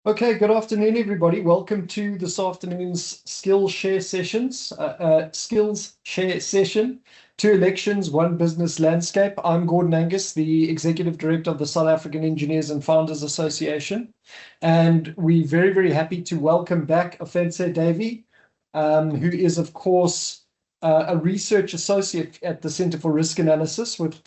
Okay, good afternoon, everybody. Welcome to this afternoon's Skills Share session. Two elections, one business landscape. I'm Gordon Angus, the Executive Director of the South African Engineers and Founders Association. And we're very, very happy to welcome back Ofentse Davhie, who is, of course, a research associate at the Center for Risk Analysis, with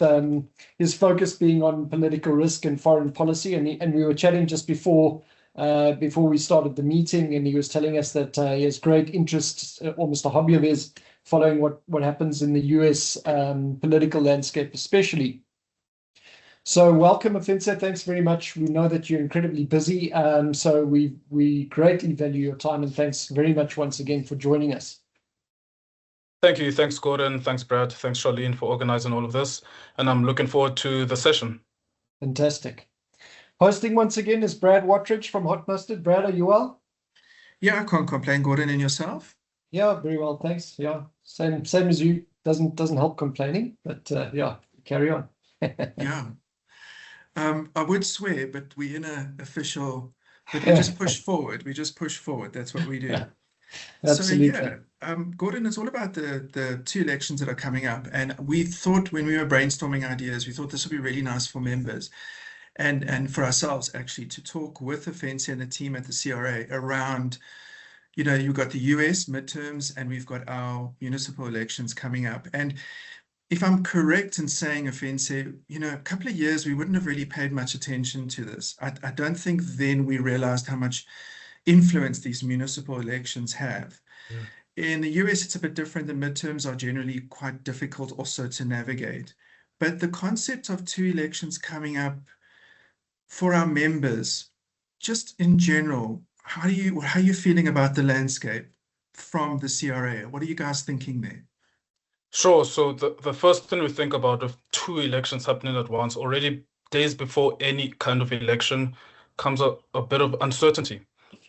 his focus being on political risk and foreign policy. And we were chatting just before we started the meeting, and he was telling us that he has great interest, almost a hobby of his, following what happens in the US political landscape, especially. So welcome, Ofentse. Thanks very much. We know that you're incredibly busy, so we greatly value your time, and thanks very much once again for joining us. Thank you. Thanks, Gordon. Thanks, Brad. Thanks, Charlene, for organizing all of this. And I'm looking forward to the session. Fantastic. Hosting once again is Brad Wattridge from Hot Mustard. Brad, are you well? Yeah, I can't complain, Gordon. And yourself? Yeah, very well, thanks. Yeah, same as you. Doesn't help complaining, but yeah, carry on. Yeah. I would swear, but we're in an official, but we just push forward. We just push forward. That's what we do. Yeah, absolutely. So yeah, Gordon, it's all about the two elections that are coming up. And we thought, when we were brainstorming ideas, we thought this would be really nice for members and for ourselves, actually, to talk with Ofentse and the team at the CRA around, you've got the US midterms and we've got our municipal elections coming up. And if I'm correct in saying, Ofentse, a couple of years, we wouldn't have really paid much attention to this. I don't think then we realized how much influence these municipal elections have. Yeah. In the US, it's a bit different. The midterms are generally quite difficult also to navigate. But the concept of two elections coming up for our members, just in general, how are you feeling about the landscape from the CRA? What are you guys thinking there? Sure. So the first thing we think about of two elections happening at once, already days before any kind of election, comes a bit of uncertainty.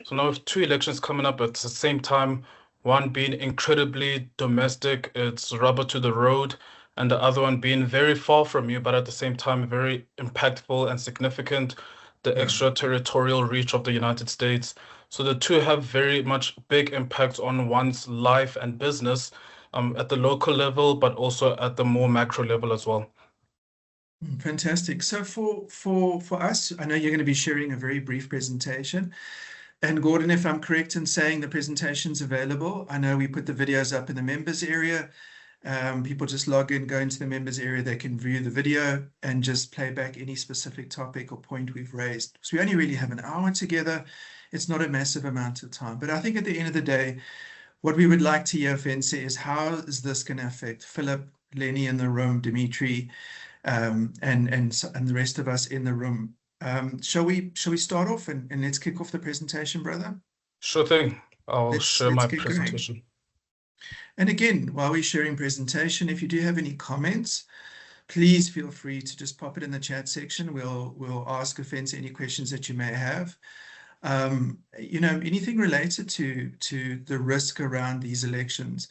So now with two elections coming up at the same time, one being incredibly domestic, it's rubber to the road, and the other one being very far from you, but at the same time, very impactful and significant, the extraterritorial reach of the United States. So the two have very much big impacts on one's life and business at the local level, but also at the more macro level as well. Fantastic. So for us, I know you're going to be sharing a very brief presentation. And Gordon, if I'm correct in saying the presentation's available, I know we put the videos up in the members area. People just log in, go into the members area, they can view the video and just play back any specific topic or point we've raised. So we only really have an hour together. It's not a massive amount of time. But I think at the end of the day, what we would like to hear, Ofentse, is how is this going to affect Philip, Lenny in the room, Dimitri, and the rest of us in the room. Shall we start off and let's kick off the presentation, brother? Sure thing. I'll share my presentation. And again, while we're sharing presentation, if you do have any comments, please feel free to just pop it in the chat section. We'll ask Ofentse any questions that you may have. Anything related to the risk around these elections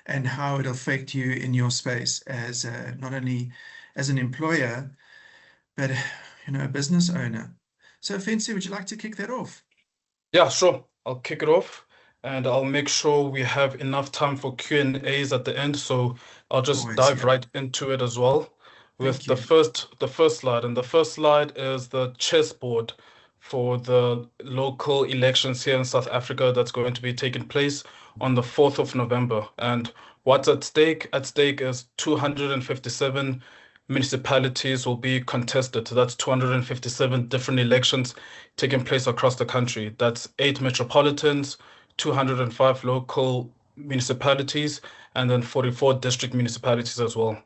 and how it'll affect you in your space as not only as an employer, but a business owner. So Ofentse, would you like to kick that off? Yeah, sure. I'll kick it off. And I'll make sure we have enough time for Q&As at the end. So I'll just dive right into it as well with the first slide. And the first slide is the chessboard for the local elections here in South Africa that's going to be taking place on the 4th of November. And what's at stake? At stake is 257 municipalities will be contested. So that's 257 different elections taking place across the country. That's 8 metropolitans, 205 local municipalities, and then 44 district municipalities as well.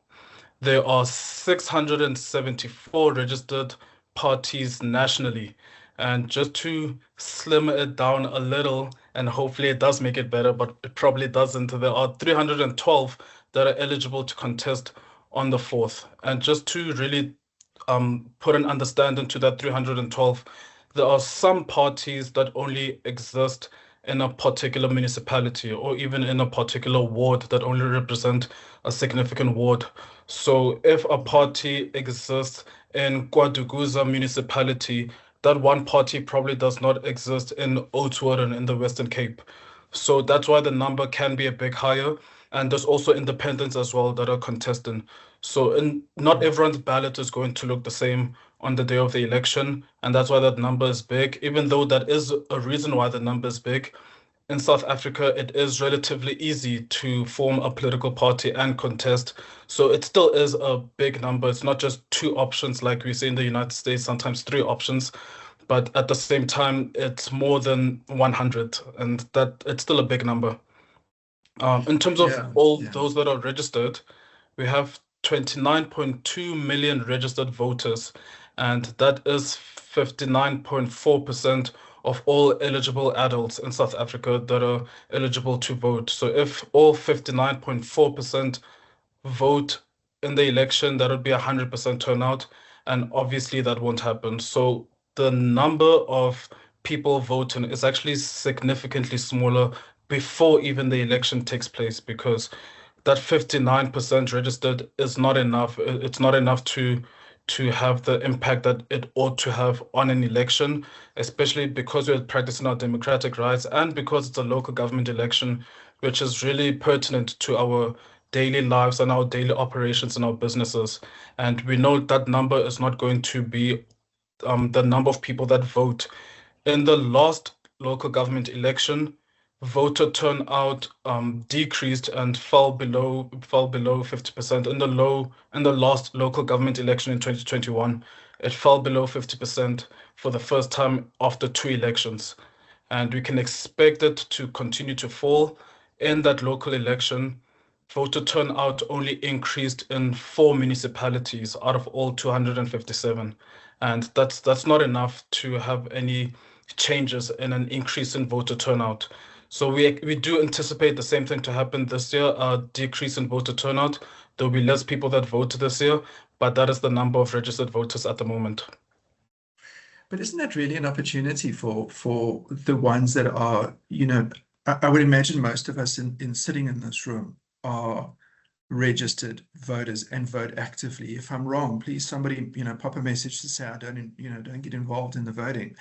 There are 674 registered parties nationally. And just to slim it down a little, and hopefully it does make it better, but it probably doesn't, there are 312 that are eligible to contest on the 4th. And just to really put an understanding to that 312, there are some parties that only exist in a particular municipality or even in a particular ward that only represent a significant ward. So if a party exists in KwaDukuza municipality that one party probably does not exist in Oudtshoorn in the Western Cape. So that's why the number can be a bit higher. And there's also independents as well that are contesting. So not everyone's ballot is going to look the same on the day of the election. And that's why that number is big, even though that is a reason why the number is big. In South Africa, it is relatively easy to form a political party and contest. So it still is a big number. It's not just two options like we see in the United States, sometimes three options. But at the same time, it's more than 100, and that it's still a big number. In terms of all those that are registered, we have 29.2 million registered voters, and that is 59.4% of all eligible adults in South Africa that are eligible to vote. So if all 59.4% vote in the election, that would be 100% turnout, and obviously that won't happen. So the number of people voting is actually significantly smaller before even the election takes place, because that 59% registered is not enough. It's not enough to have the impact that it ought to have on an election, especially because we're practicing our democratic rights and because it's a local government election, which is really pertinent to our daily lives and our daily operations and our businesses. And we know that number is not going to be the number of people that vote. In the last local government election, voter turnout decreased and fell below 50%. In the last local government election in 2021, it fell below 50% for the first time after two elections. And we can expect it to continue to fall. In that local election, voter turnout only increased in 4 municipalities out of all 257. And that's not enough to have any changes in an increase in voter turnout. So we do anticipate the same thing to happen this year, a decrease in voter turnout. There'll be less people that vote this year, but that is the number of registered voters at the moment. But isn't that really an opportunity for the ones that are, I would imagine most of us in sitting in this room are registered voters and vote actively. If I'm wrong, please somebody, pop a message to say I don't get involved in the voting.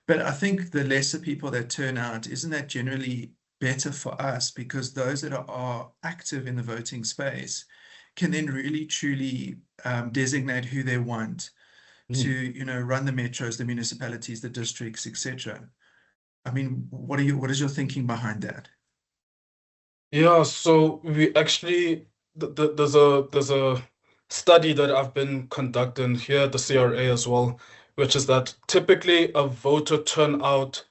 But I think the lesser people that turn out, isn't that generally better for us, because those that are active in the voting space can then really truly designate who they want to, run the metros, the municipalities, the districts, etc. I mean, what is your thinking behind that? Yeah, so we actually there's a study that I've been conducting here at the CRA as well, which is that typically a voter turnout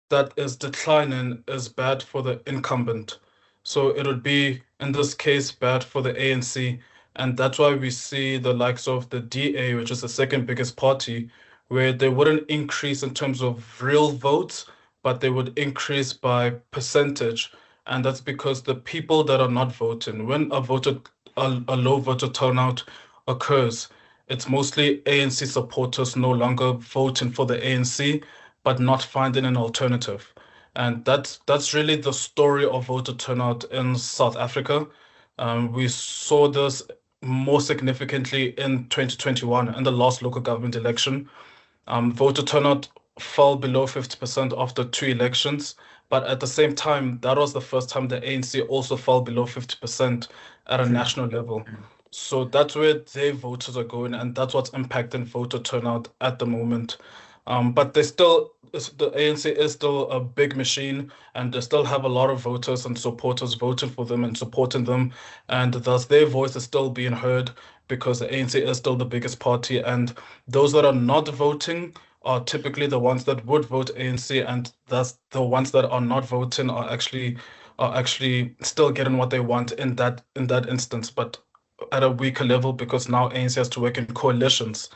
that is declining is bad for the incumbent. So it would be, in this case, bad for the ANC. And that's why we see the likes of the DA, which is the second biggest party, where they wouldn't increase in terms of real votes, but they would increase by percentage. And that's because the people that are not voting, when a low voter turnout occurs, it's mostly ANC supporters no longer voting for the ANC, but not finding an alternative. And that's really the story of voter turnout in South Africa. We saw this more significantly in 2021 in the last local government election. Voter turnout fell below 50% after two elections, but at the same time, that was the first time the ANC also fell below 50% at a national level. So that's where their voters are going, and that's what's impacting voter turnout at the moment. But the ANC is still a big machine, and they still have a lot of voters and supporters voting for them and supporting them, and thus their voice is still being heard because the ANC is still the biggest party, and those that are not voting are typically the ones that would vote ANC, and thus the ones that are not voting are actually still getting what they want in that instance, but at a weaker level, because now ANC has to work in coalitions.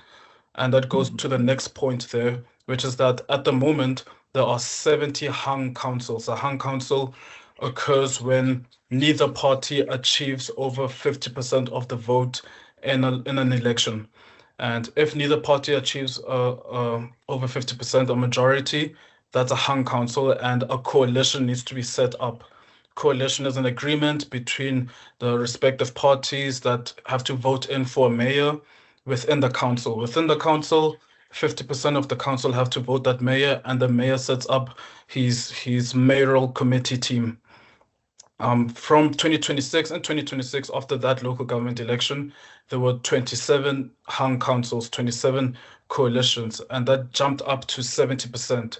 And that goes to the next point there, which is that at the moment, there are 70 hung councils. A hung council occurs when neither party achieves over 50% of the vote in an election. And if neither party achieves over 50%, a majority, that's a hung council, and a coalition needs to be set up. Coalition is an agreement between the respective parties that have to vote in for a mayor within the council. Within the council, 50% of the council have to vote that mayor, and the mayor sets up his mayoral committee team. From 2026 and 2026, after that local government election, there were 27 hung councils, 27 coalitions, and that jumped up to 70%.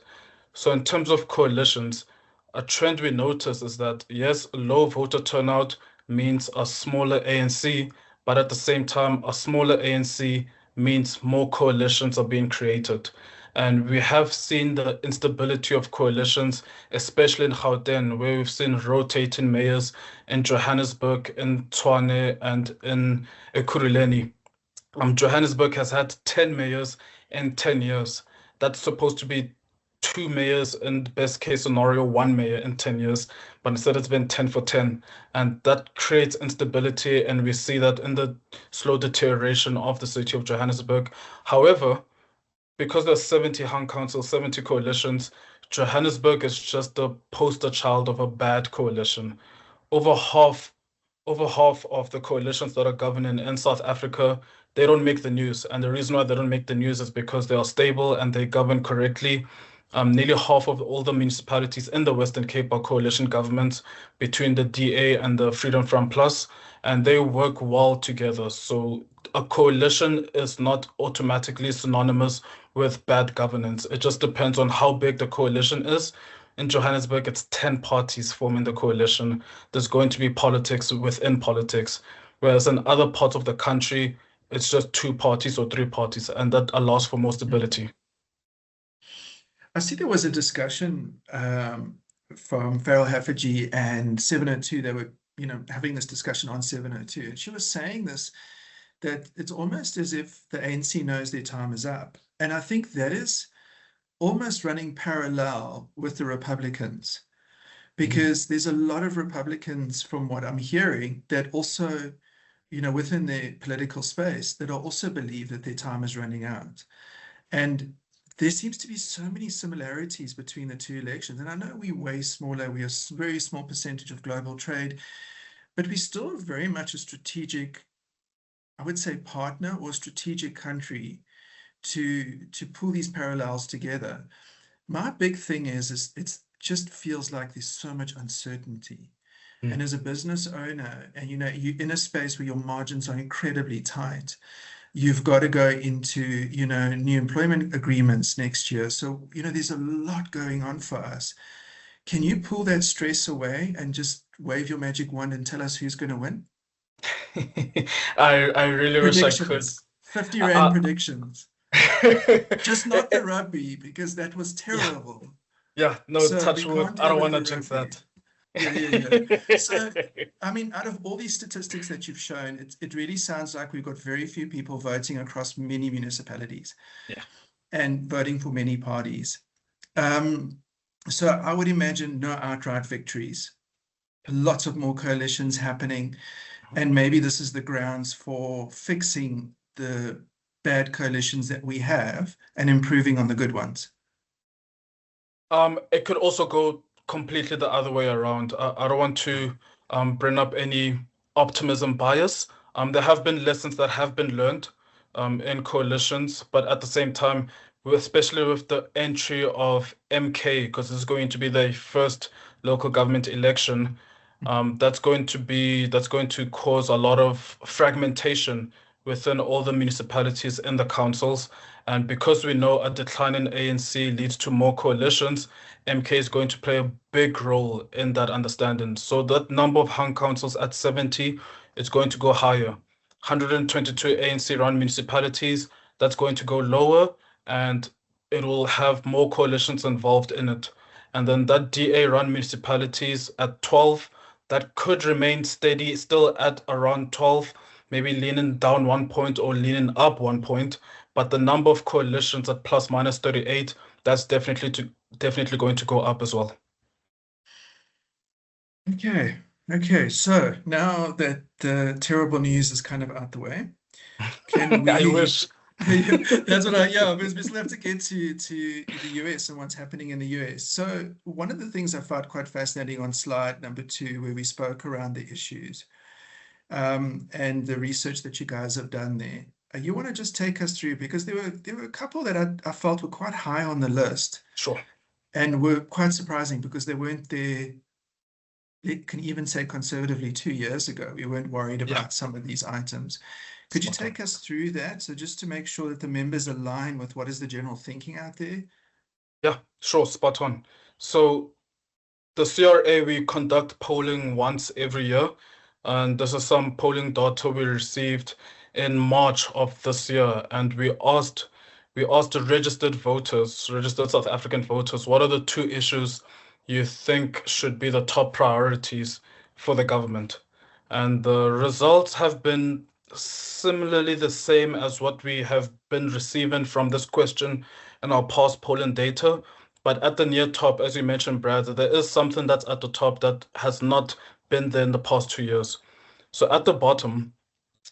So in terms of coalitions, a trend we notice is that, yes, low voter turnout means a smaller ANC, but at the same time, a smaller ANC means more coalitions are being created. And we have seen the instability of coalitions, especially in Gauteng, where we've seen rotating mayors in Johannesburg, in Tshwane, and in Ekurhuleni. Johannesburg has had 10 mayors in 10 years. That's supposed to be 2 mayors in the best case scenario, 1 mayor in 10 years, but instead it's been 10 for 10. And that creates instability, and we see that in the slow deterioration of the city of Johannesburg. However, because there's 70 hung councils, 70 coalitions, Johannesburg is just the poster child of a bad coalition. Over half over half of the coalitions that are governing in South Africa, they don't make the news. And the reason why they don't make the news is because they are stable and they govern correctly. Nearly half of all the municipalities in the Western Cape are coalition governments between the DA and the Freedom Front Plus, and they work well together. So a coalition is not automatically synonymous with bad governance. It just depends on how big the coalition is. In Johannesburg, it's 10 parties forming the coalition. There's going to be politics within politics. Whereas in other parts of the country, it's just 2 parties or 3 parties, and that allows for more stability. I see there was a discussion from Farrell Haffergy and 702. They were, having this discussion on 702. And she was saying this, that it's almost as if the ANC knows their time is up. And I think that is almost running parallel with the Republicans, because there's a lot of Republicans, from what I'm hearing, that also, within their political space, that also believe that their time is running out. And there seems to be so many similarities between the two elections. And I know we're way smaller, we are a very small percentage of global trade, but we're still very much a strategic, I would say, partner or strategic country to pull these parallels together. My big thing is it just feels like there's so much uncertainty. And as a business owner, and you're in a space where your margins are incredibly tight, you've got to go into, new employment agreements next year. So, there's a lot going on for us. Can you pull that stress away and just wave your magic wand and tell us who's going to win? I really wish I could. 50 Rand predictions. Just not the rugby, because that was terrible. Yeah, no, so touch wood. I don't want to jinx that. Yeah. So, out of all these statistics that you've shown, it really sounds like we've got very few people voting across many municipalities. Yeah. And voting for many parties. So I would imagine no outright victories, lots of more coalitions happening, and maybe this is the grounds for fixing the bad coalitions that we have and improving on the good ones. It could also go completely the other way around. I don't want to bring up any optimism bias. There have been lessons that have been learned in coalitions, but at the same time, especially with the entry of MK, because it's going to be the first local government election, that's going to cause a lot of fragmentation within all the municipalities in the councils. And because we know a decline in ANC leads to more coalitions, MK is going to play a big role in that understanding. So that number of hung councils at 70 is going to go higher. 122 ANC-run municipalities, that's going to go lower, and it will have more coalitions involved in it. And then that DA-run municipalities at 12, that could remain steady, still at around 12, maybe leaning down 1 point or leaning up 1 point. But the number of coalitions at plus minus 38, that's definitely going to go up as well. Okay. So now that the terrible news is kind of out the way, can we? I wish. That's what we still have to get to the US and what's happening in the US. So one of the things I found quite fascinating on slide number 2, where we spoke around the issues and the research that you guys have done there. you want to just take us through, because there were a couple that I felt were quite high on the list Sure. and were quite surprising because they weren't there. It can even say conservatively 2 years ago, we weren't worried about some of these items. Could you take us through that? So just to make sure that the members align with what is the general thinking out there? Yeah, sure, spot on. So the CRA, we conduct polling once every year, and this is some polling data we received in March of this year, and we asked the registered South African voters, what are the 2 issues you think should be the top priorities for the government? And the results have been similarly the same as what we have been receiving from this question in our past polling data. But at the near top, as you mentioned, Brad, there is something that's at the top that has not been there in the past 2 years. So at the bottom,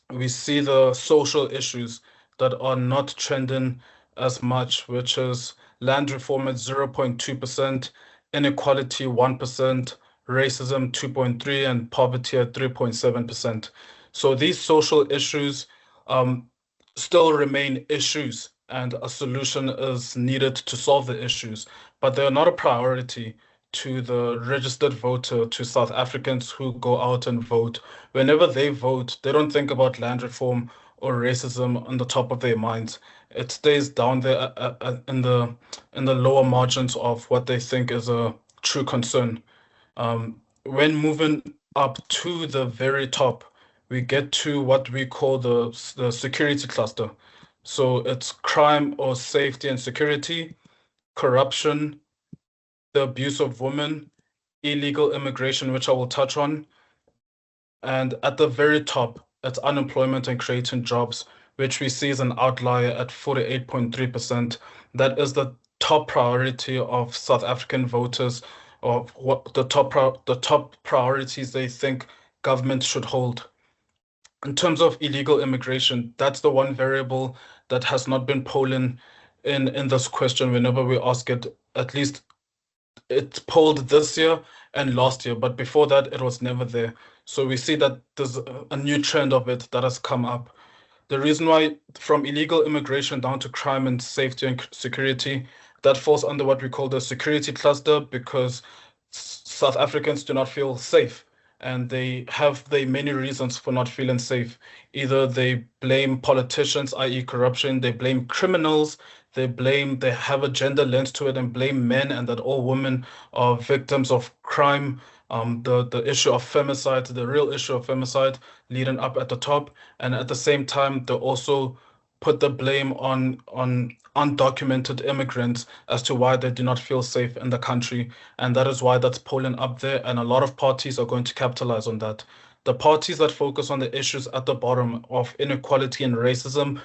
we see the social issues that are not trending as much, which is land reform at 0.2%, inequality 1%, racism 2.3%, and poverty at 3.7%. So these social issues still remain issues, and a solution is needed to solve the issues, but they are not a priority to the registered voter, to South Africans who go out and vote. Whenever they vote, they don't think about land reform or racism on the top of their minds. It stays down there in the lower margins of what they think is a true concern. When moving up to the very top, we get to what we call the security cluster. So it's crime or safety and security, corruption, the abuse of women, illegal immigration, which I will touch on. And at the very top, it's unemployment and creating jobs, which we see as an outlier at 48.3%. That is the top priority of South African voters, of what the top priorities they think government should hold. In terms of illegal immigration, that's the one variable that has not been polling in this question whenever we ask it. At least it's polled this year and last year, but before that, it was never there. So we see that there's a new trend of it that has come up. The reason why from illegal immigration down to crime and safety and security, that falls under what we call the security cluster, because South Africans do not feel safe, and they have their many reasons for not feeling safe. Either they blame politicians, i.e. corruption, they blame criminals, they have a gender lens to it and blame men, and that all women are victims of crime. The issue of femicide, the real issue of femicide leading up at the top. And at the same time, they also put the blame on undocumented immigrants as to why they do not feel safe in the country. And that is why that's polling up there. And a lot of parties are going to capitalize on that. The parties that focus on the issues at the bottom of inequality and racism,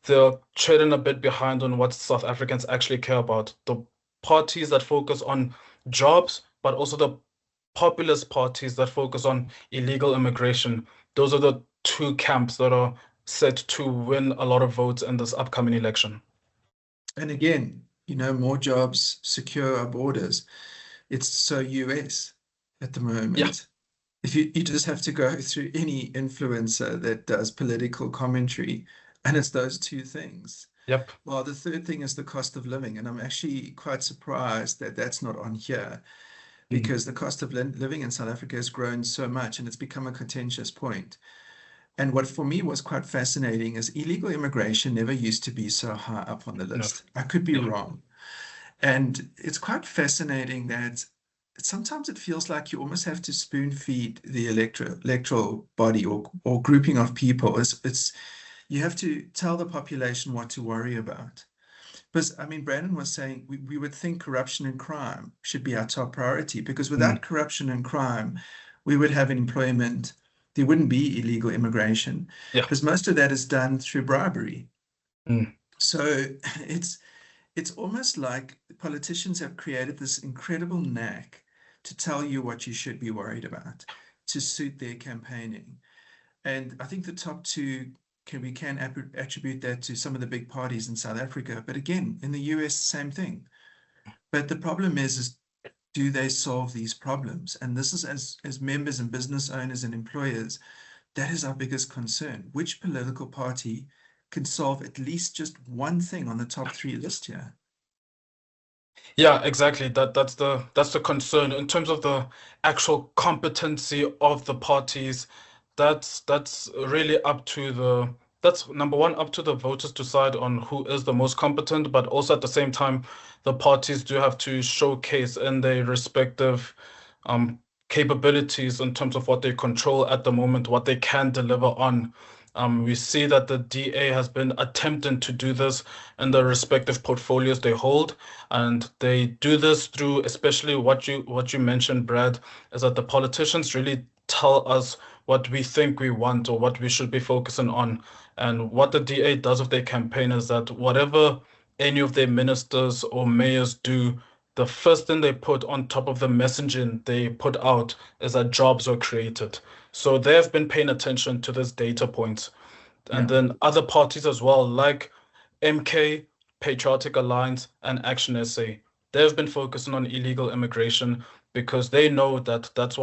they're trading a bit behind on what South Africans actually care about. The parties that focus on jobs, but also the populist parties that focus on illegal immigration, those are the 2 camps that are set to win a lot of votes in this upcoming election. And again, more jobs, secure our borders. It's so US at the moment. Yeah. If you just have to go through any influencer that does political commentary, and it's those 2 things. Yep. Well, the third thing is the cost of living, and I'm actually quite surprised that that's not on here, because the cost of living in South Africa has grown so much, and it's become a contentious point. And what for me was quite fascinating is illegal immigration never used to be so high up on the list. No. I could be wrong. And it's quite fascinating that sometimes it feels like you almost have to spoon feed the electoral body or grouping of people. You have to tell the population what to worry about. Because, I mean, Brandon was saying we would think corruption and crime should be our top priority, because without corruption and crime, we would have employment. There wouldn't be illegal immigration, because most of that is done through bribery. So it's almost like politicians have created this incredible knack to tell you what you should be worried about to suit their campaigning. And I think the top 2 we can attribute that to some of the big parties in South Africa. But again, in the US, same thing. But the problem is do they solve these problems? And this is, as members and business owners and employers, that is our biggest concern. Which political party can solve at least just one thing on the top 3 list here. Yeah, exactly. That's the concern in terms of the actual competency of the parties. That's really up to that's number one, up to the voters to decide on who is the most competent, but also at the same time, the parties do have to showcase in their respective um capabilities in terms of what they control at the moment, what they can deliver on. We see that the DA has been attempting to do this in the respective portfolios they hold, and they do this through, especially what you mentioned, Brad, is that the politicians really tell us what we think we want or what we should be focusing on. And what the DA does with their campaign is that whatever any of their ministers or mayors do, the first thing they put on top of the messaging they put out is that jobs are created. So they have been paying attention to this data point. And Yeah. then other parties as well, like MK, Patriotic Alliance, and Action SA, they've been focusing on illegal immigration because they know that that's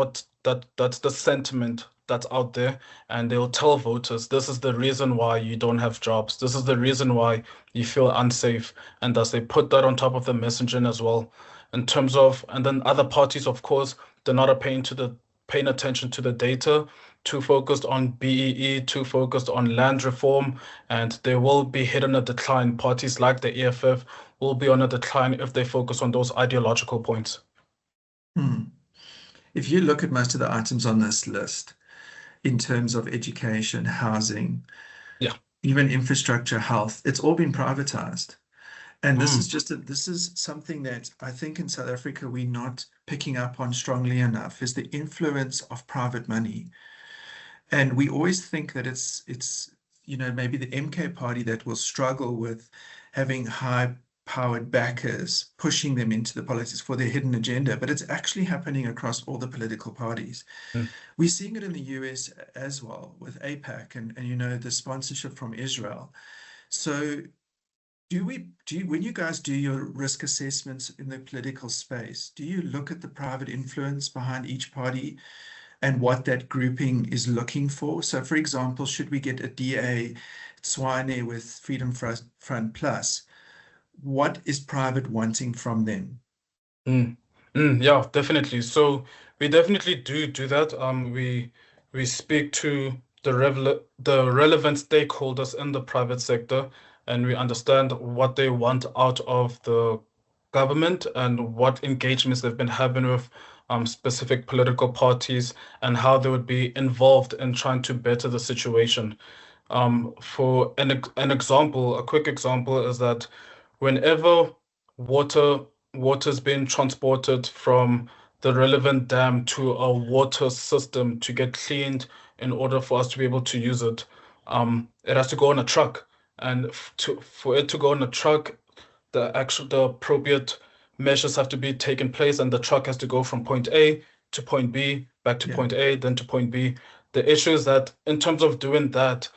the sentiment that's out there, and they'll tell voters this is the reason why you don't have jobs, this is the reason why you feel unsafe, and thus they put that on top of the messaging as well. In terms of, and then other parties, of course, they're not paying attention to the data, too focused on BEE, too focused on land reform, and they will be hitting a decline. Parties like the EFF will be on a decline if they focus on those ideological points. If you look at most of the items on this list, in terms of education, housing, Yeah. even infrastructure, health, it's all been privatized. And this is Mm. this is something that I think in South Africa we're not picking up on strongly enough, is the influence of private money. And we always think that it's maybe the MK party that will struggle with having high powered backers pushing them into the politics for their hidden agenda, but it's actually happening across all the political parties. Mm. We're seeing it in the US as well with AIPAC and the sponsorship from Israel. So when you guys do your risk assessments in the political space, do you look at the private influence behind each party and what that grouping is looking for? So, for example, should we get a DA Tswane with Freedom Front Plus, what is private wanting from them? Yeah, definitely. So we definitely do that. We speak to the relevant stakeholders in the private sector, and we understand what they want out of the government and what engagements they've been having with specific political parties and how they would be involved in trying to better the situation. For an example, a quick example is that whenever water water's been transported from the relevant dam to a water system to get cleaned in order for us to be able to use it, it has to go on a truck. And for it to go on a truck, the appropriate measures have to be taken place, and the truck has to go from point A to point B, back to Yeah. point A, then to point B. The issue is that in terms of doing that,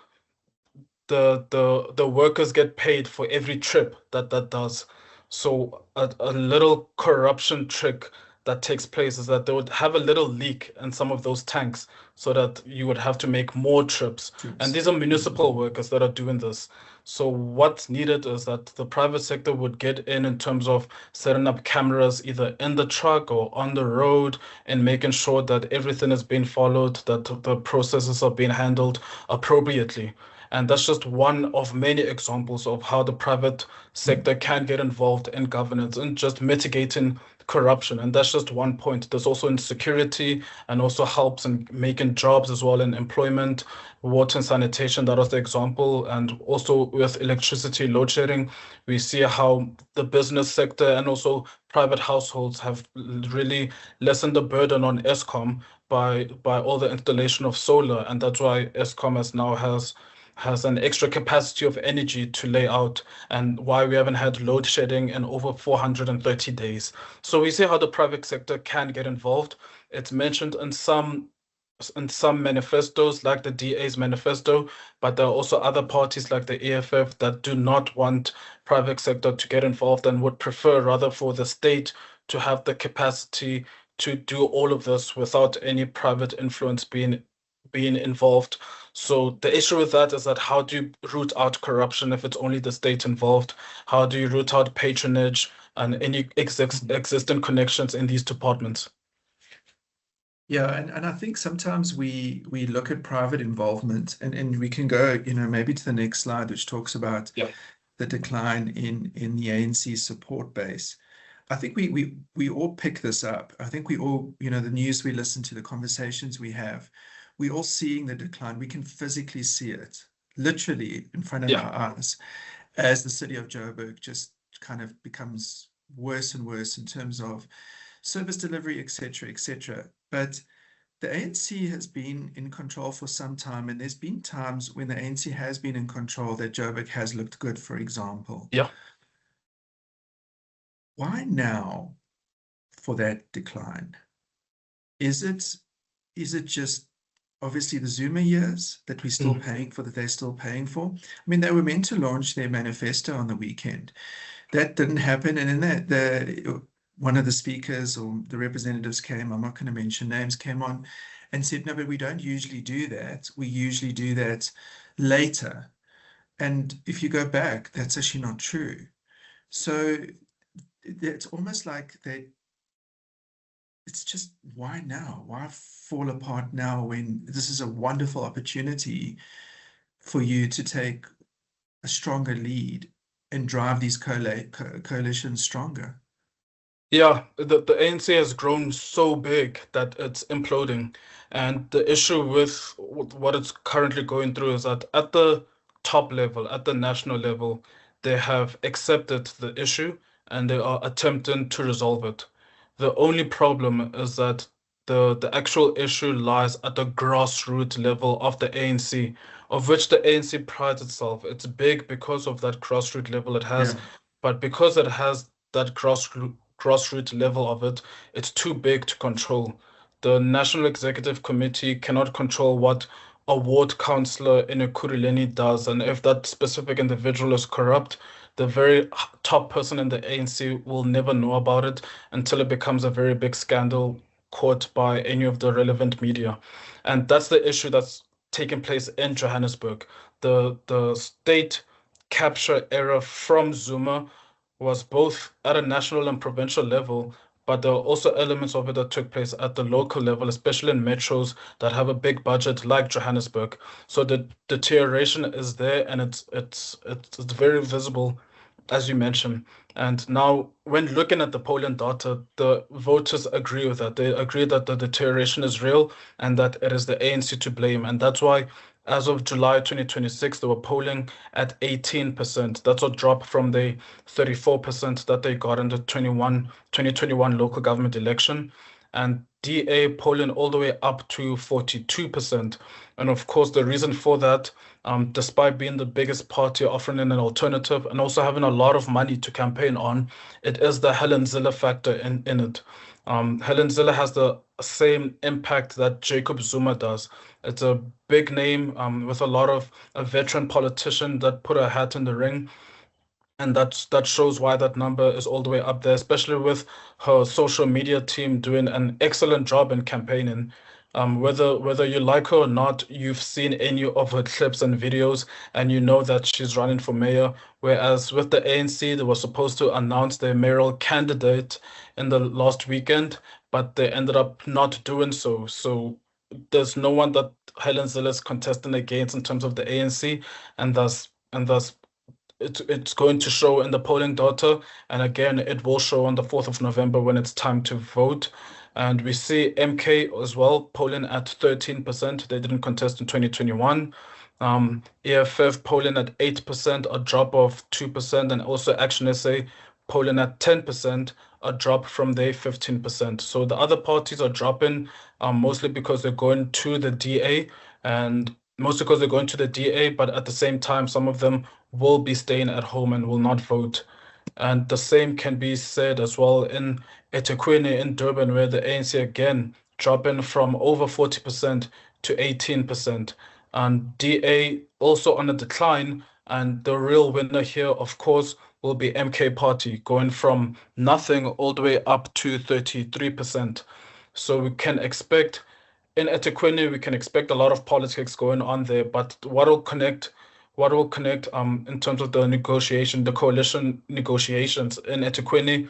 the workers get paid for every trip that does. So a little corruption trick that takes place is that they would have a little leak in some of those tanks so that you would have to make more trips. And these are municipal workers that are doing this. So what's needed is that the private sector would get in terms of setting up cameras either in the truck or on the road and making sure that everything is being followed, that the processes are being handled appropriately. And that's just one of many examples of how the private sector can get involved in governance and just mitigating corruption. And that's just one point. There's also insecurity and also helps in making jobs as well in employment, water and sanitation. That was the example. And also with electricity load shedding, we see how the business sector and also private households have really lessened the burden on Eskom by all the installation of solar. And that's why Eskom has an extra capacity of energy to lay out, and why we haven't had load shedding in over 430 days. So we see how the private sector can get involved. It's mentioned in some manifestos, like the DA's manifesto, but there are also other parties like the EFF that do not want private sector to get involved and would prefer rather for the state to have the capacity to do all of this without any private influence being involved. So the issue with that is that how do you root out corruption if it's only the state involved? How do you root out patronage and any existing connections in these departments? Yeah, and I think sometimes we look at private involvement, and we can go, maybe to the next slide, which talks about the decline in the ANC support base. I think we all pick this up. I think we all, the news we listen to, the conversations we have, we all seeing the decline. We can physically see it, literally in front of our eyes, as the city of Joburg just kind of becomes worse and worse in terms of service delivery, etc., etc. But the ANC has been in control for some time, and there's been times when the ANC has been in control that Joburg has looked good, for example. Yeah. Why now for that decline? Is it just obviously the Zuma years that we're still paying for, that they're still paying for? I mean, they were meant to launch their manifesto on the weekend. That didn't happen, and then one of the speakers or the representatives came, I'm not going to mention names, came on and said, no, but we don't usually do that. We usually do that later. And if you go back, that's actually not true. So it's almost like it's just, why now? Why fall apart now when this is a wonderful opportunity for you to take a stronger lead and drive these coalitions stronger? Yeah, the ANC has grown so big that it's imploding. And the issue with what it's currently going through is that at the top level, at the national level, they have accepted the issue and they are attempting to resolve it. The only problem is that the actual issue lies at the grassroots level of the ANC, of which the ANC prides itself. It's big because of that grassroots level it has, but because it has that grassroots level of it, it's too big to control. The National Executive Committee cannot control what a ward councillor in Ekurhuleni does, and if that specific individual is corrupt, the very top person in the ANC will never know about it until it becomes a very big scandal caught by any of the relevant media. And that's the issue that's taking place in Johannesburg. The state capture era from Zuma was both at a national and provincial level, but there are also elements of it that took place at the local level, especially in metros that have a big budget like Johannesburg. So the deterioration is there, and it's very visible, as you mentioned. And now, when looking at the polling data, the voters agree with that. They agree that the deterioration is real and that it is the ANC to blame. And that's why, as of July 2026, they were polling at 18%. That's a drop from the 34% that they got in the 2021 local government election. And DA polling all the way up to 42%. And of course, the reason for that, despite being the biggest party offering an alternative and also having a lot of money to campaign on, it is the Helen Zille factor in it. Helen Zille has the same impact that Jacob Zuma does. It's a big name with a lot of a veteran politician that put her hat in the ring. And that shows why that number is all the way up there, especially with her social media team doing an excellent job in campaigning. Whether you like her or not, you've seen any of her clips and videos, and you know that she's running for mayor. Whereas with the ANC, they were supposed to announce their mayoral candidate in the last weekend, but they ended up not doing so. So there's no one that Helen Zille is contesting against in terms of the ANC, and thus it's going to show in the polling data, and again, it will show on the 4th of November when it's time to vote. And we see MK as well polling at 13%. They didn't contest in 2021. EFF polling at 8%, a drop of 2%, and also Action SA polling at 10%, a drop from their 15%. So the other parties are dropping mostly because they're going to the DA, and mostly because they're going to the DA, but at the same time, some of them will be staying at home and will not vote. And the same can be said as well in eThekwini in Durban, where the ANC again dropping from over 40% to 18%. And DA also on a decline. And the real winner here, of course, will be MK Party, going from nothing all the way up to 33%. So we can expect in eThekwini, we can expect a lot of politics going on there, but what will connect in terms of the coalition negotiations in eThekwini,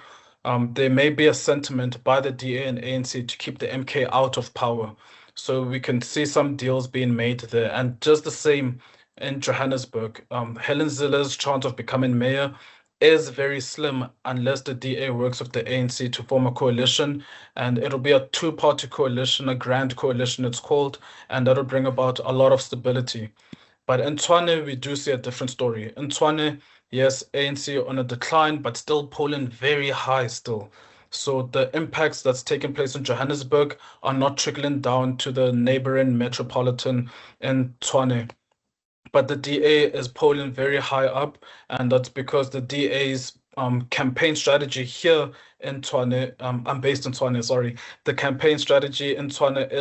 there may be a sentiment by the DA and ANC to keep the MK out of power. So we can see some deals being made there. And just the same in Johannesburg, Helen Zille's chance of becoming mayor is very slim unless the DA works with the ANC to form a coalition, and it'll be a two-party coalition, a grand coalition it's called, and that'll bring about a lot of stability. But in Tshwane, we do see a different story. In Tshwane, yes, ANC on a decline, but still polling very high still. So the impacts that's taking place in Johannesburg are not trickling down to the neighboring metropolitan in Tshwane. But the DA is polling very high up, and that's because the DA's campaign strategy here in Tshwane, I'm based in Tshwane, sorry. The campaign strategy in Tshwane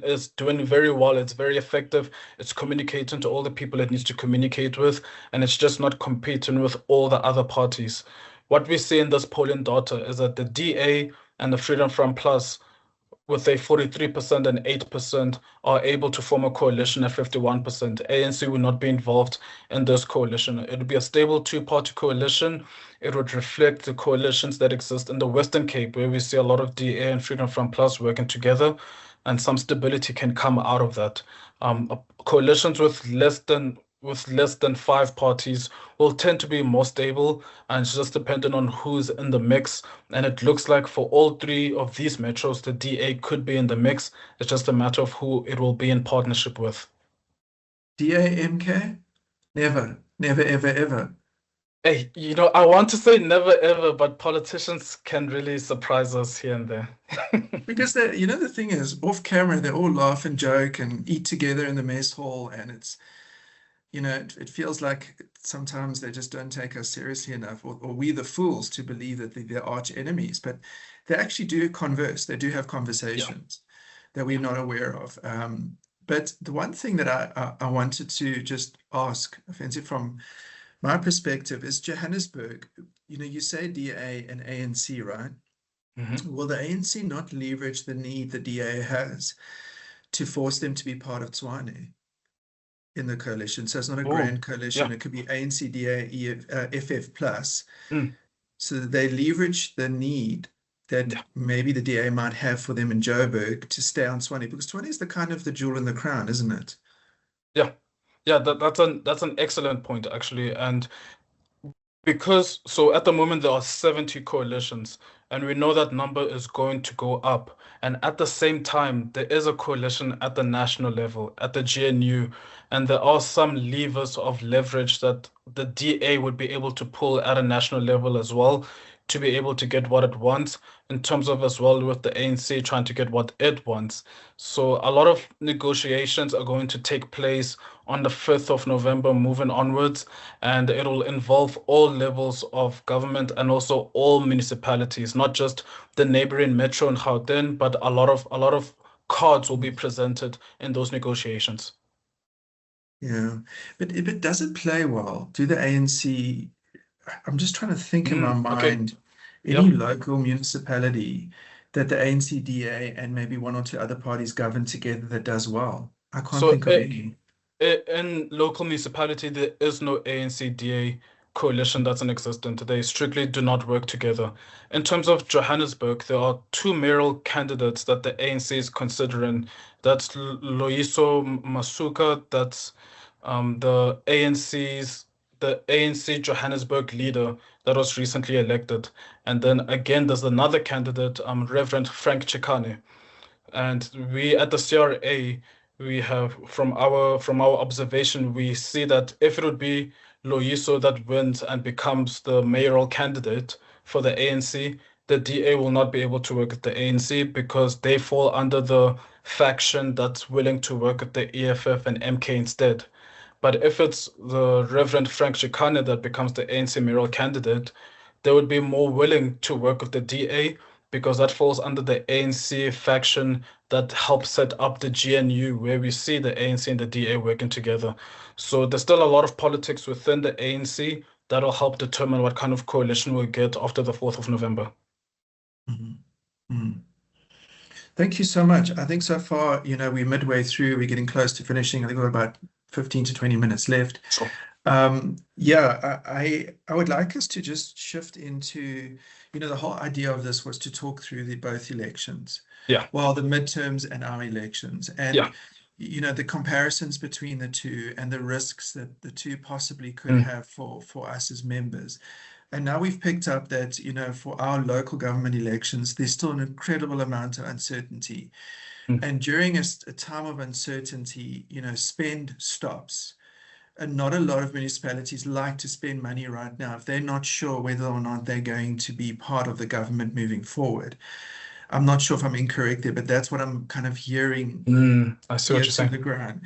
is doing very well. It's very effective. It's communicating to all the people it needs to communicate with, and it's just not competing with all the other parties. What we see in this polling data is that the DA and the Freedom Front Plus with a 43% and 8% are able to form a coalition at 51%. ANC will not be involved in this coalition. It would be a stable two-party coalition. It would reflect the coalitions that exist in the Western Cape, where we see a lot of DA and Freedom Front Plus working together, and some stability can come out of that. Coalitions with less than five parties will tend to be more stable, and it's just dependent on who's in the mix. And it looks like for all three of these metros, the DA could be in the mix. It's just a matter of who it will be in partnership with. DA-MK? Never, never, ever, ever. Hey, I want to say never ever, but politicians can really surprise us here and there. Because the thing is, off camera, they all laugh and joke and eat together in the mess hall, and it feels like sometimes they just don't take us seriously enough, or we the fools to believe that they're arch enemies. But they actually do converse. They do have conversations that we're not aware of. But the one thing that I wanted to just ask, Ofentse, from my perspective, is Johannesburg. You say DA and ANC, right? Will the ANC not leverage the need the DA has to force them to be part of Tshwane in the coalition? So it's not a grand coalition. It could be ANC, DA, FF plus. So they leverage the need that maybe the DA might have for them in Joburg to stay on Tshwane, because Tshwane is the kind of the jewel in the crown, isn't it? Yeah, that's an excellent point actually, and because at the moment there are 70 coalitions, and we know that number is going to go up. And at the same time, there is a coalition at the national level, at the GNU, and there are some levers of leverage that the DA would be able to pull at a national level as well, to be able to get what it wants, in terms of as well with the ANC trying to get what it wants. So a lot of negotiations are going to take place on the 5th of November moving onwards, and it'll involve all levels of government and also all municipalities, not just the neighboring metro in Gauteng, but a lot of cards will be presented in those negotiations. Yeah, but if it doesn't play well, do the ANC, I'm just trying to think in my mind, any local municipality that the ANC DA and maybe one or two other parties govern together that does well? I can't think of any. In local municipality, there is no ANC-DA coalition that's in existence. They strictly do not work together. In terms of Johannesburg, there are two mayoral candidates that the ANC is considering. That's Loyiso Masuka, that's the ANC Johannesburg leader that was recently elected. And then again, there's another candidate, Reverend Frank Chikane. And we at the CRA, we have from our observation, we see that if it would be Loyiso that wins and becomes the mayoral candidate for the ANC, the DA will not be able to work with the ANC because they fall under the faction that's willing to work with the EFF and MK instead. But if it's the Reverend Frank Chikane that becomes the ANC mayoral candidate, they would be more willing to work with the DA because that falls under the ANC faction that helps set up the GNU, where we see the ANC and the DA working together. So there's still a lot of politics within the ANC that'll help determine what kind of coalition we'll get after the 4th of November. Thank you so much. I think so far, we're midway through, we're getting close to finishing. I think we've got about 15 to 20 minutes left. Sure. Yeah, I would like us to just shift into, the whole idea of this was to talk through both elections. Yeah. Well, the midterms and our elections. And, Yeah. the comparisons between the two and the risks that the two possibly could have for us as members. And now we've picked up that, for our local government elections, there's still an incredible amount of uncertainty. And during a time of uncertainty, spend stops. And not a lot of municipalities like to spend money right now if they're not sure whether or not they're going to be part of the government moving forward. I'm not sure if I'm incorrect there, but that's what I'm kind of hearing I see what you're saying. the ground.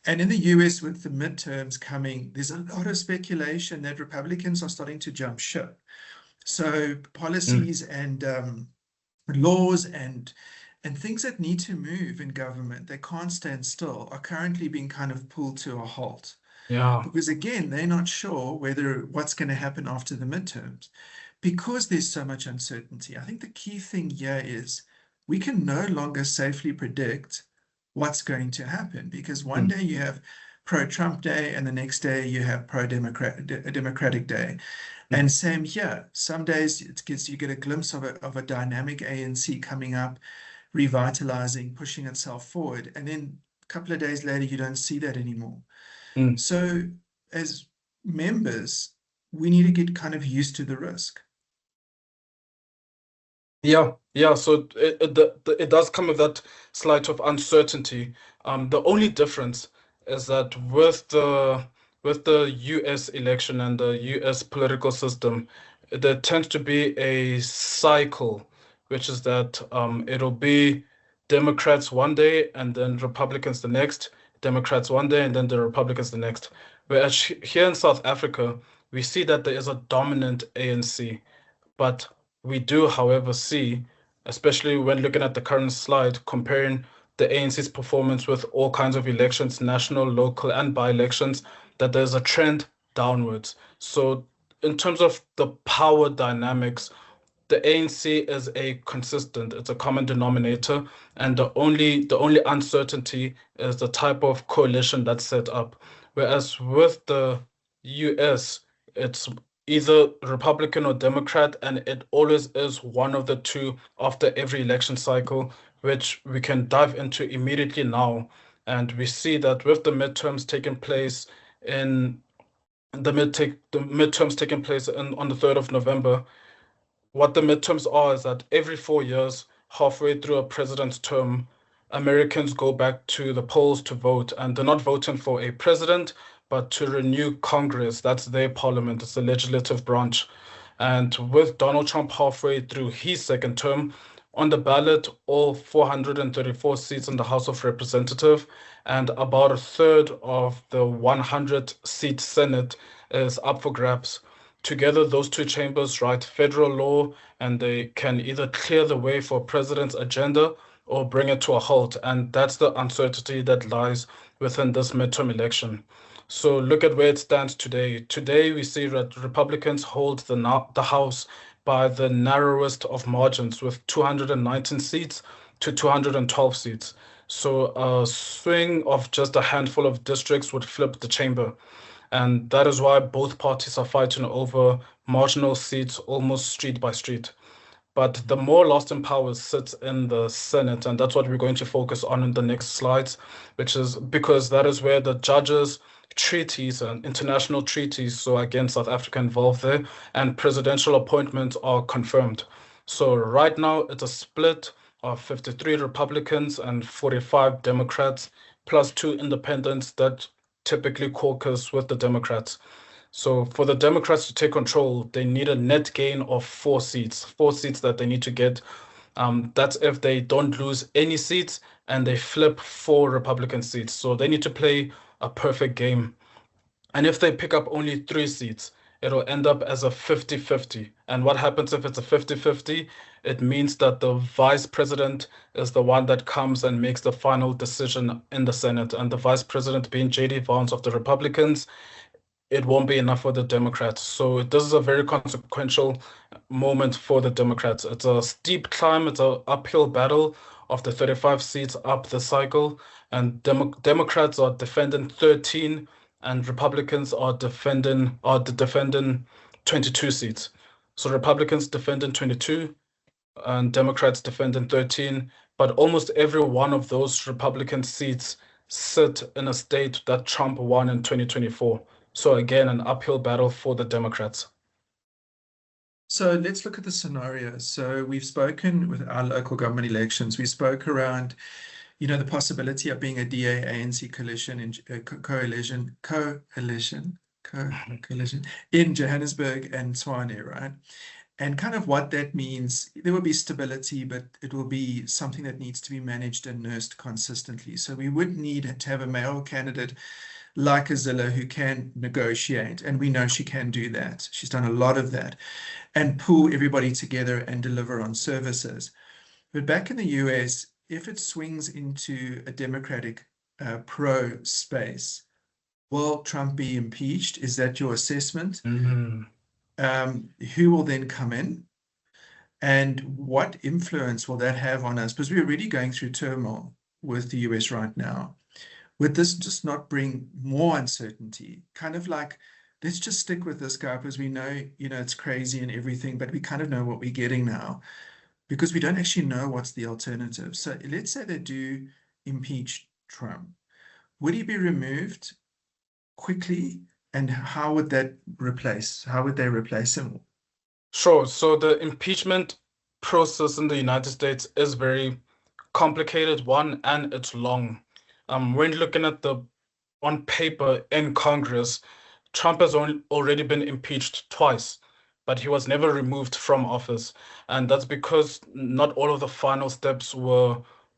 And in the US, with the midterms coming, there's a lot of speculation that Republicans are starting to jump ship. So policies and laws and things that need to move in government, they can't stand still, are currently being kind of pulled to a halt. Yeah. Because again, they're not sure what's going to happen after the midterms because there's so much uncertainty. I think the key thing here is we can no longer safely predict what's going to happen because one day you have pro-Trump day and the next day you have pro-Democratic day. And same here. Some days you get a glimpse of a dynamic ANC coming up, revitalizing, pushing itself forward. And then a couple of days later, you don't see that anymore. So as members, we need to get kind of used to the risk. Yeah. So it does come with that slight of uncertainty. The only difference is that with the US election and the US political system, there tends to be a cycle, which is that it'll be Democrats one day and then Republicans the next, Democrats one day and then the Republicans the next. Whereas here in South Africa, we see that there is a dominant ANC, but we do, however, see, especially when looking at the current slide, comparing the ANC's performance with all kinds of elections, national, local, and by-elections, that there's a trend downwards. So in terms of the power dynamics, the ANC is it's a common denominator, and the only uncertainty is the type of coalition that's set up. Whereas with the US, it's either Republican or Democrat, and it always is one of the two after every election cycle, which we can dive into immediately now. And we see that with the midterms taking place on the 3rd of November, what the midterms are is that every 4 years, halfway through a president's term, Americans go back to the polls to vote, and they're not voting for a president, but to renew Congress. That's their parliament, it's the legislative branch. And with Donald Trump halfway through his second term, on the ballot, all 434 seats in the House of Representatives and about a third of the 100-seat Senate is up for grabs. Together, those two chambers write federal law, and they can either clear the way for president's agenda or bring it to a halt. And that's the uncertainty that lies within this midterm election. So look at where it stands today. Today, we see that Republicans hold the House by the narrowest of margins with 219 seats to 212 seats. So a swing of just a handful of districts would flip the chamber. And that is why both parties are fighting over marginal seats almost street by street. But the more lasting power sits in the Senate, and that's what we're going to focus on in the next slides, which is because that is where the judges, treaties and international treaties, so again, South Africa involved there, and presidential appointments are confirmed. So right now, it's a split of 53 Republicans and 45 Democrats, plus 2 independents that typically caucus with the Democrats. So for the Democrats to take control, they need a net gain of 4 seats that they need to get. That's if they don't lose any seats and they flip 4 Republican seats. So they need to play a perfect game. And if they pick up only 3 seats, it'll end up as a 50-50. And what happens if it's a 50-50? It means that the vice president is the one that comes and makes the final decision in the Senate. And the vice president being J.D. Vance of the Republicans, it won't be enough for the Democrats. So this is a very consequential moment for the Democrats. It's a steep climb, it's an uphill battle of the 35 seats up the cycle, and Democrats are defending 13, and Republicans are defending 22 seats. So Republicans defending 22 and Democrats defending 13, but almost every one of those Republican seats sit in a state that Trump won in 2024. So again, an uphill battle for the Democrats. So let's look at the scenarios. So we've spoken with our local government elections. We spoke around, the possibility of being a DA-ANC coalition in Johannesburg and Tshwane, right? And kind of what that means, there will be stability, but it will be something that needs to be managed and nursed consistently. So we would need to have a mayoral candidate like Azilla who can negotiate, and we know she can do that. She's done a lot of that, and pull everybody together and deliver on services. But back in the US, if it swings into a Democratic pro space, will Trump be impeached? Is that your assessment? Who will then come in? And what influence will that have on us? Because we're already going through turmoil with the US right now. Would this just not bring more uncertainty? Kind of like, let's just stick with this guy because we know, it's crazy and everything, but we kind of know what we're getting now because we don't actually know what's the alternative. So let's say they do impeach Trump. Would he be removed quickly? And how would they replace him? Sure. So the impeachment process in the United States is very complicated one, and it's long. When looking at on paper in Congress, Trump has already been impeached twice, but he was never removed from office. And that's because not all of the final steps were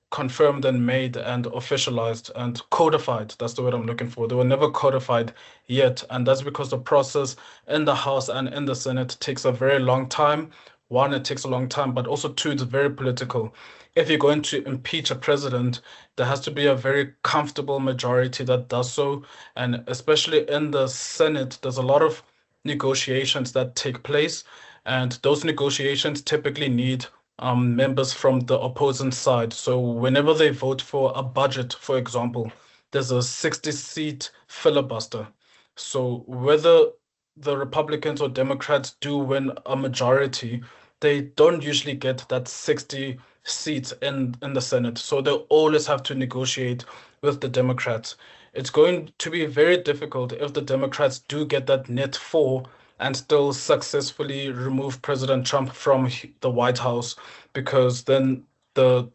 confirmed and made and officialized and codified. That's the word I'm looking for. They were never codified yet. And that's because the process in the House and in the Senate takes a very long time. One, it takes a long time, but also two, it's very political. If you're going to impeach a president, there has to be a very comfortable majority that does so. And especially in the Senate, there's a lot of negotiations that take place. And those negotiations typically need members from the opposing side. So whenever they vote for a budget, for example, there's a 60-seat filibuster. So whether the Republicans or Democrats do win a majority, they don't usually get that 60 seats in the Senate. So they always have to negotiate with the Democrats. It's going to be very difficult if the Democrats do get that net 4 and still successfully remove President Trump from the White House, because then the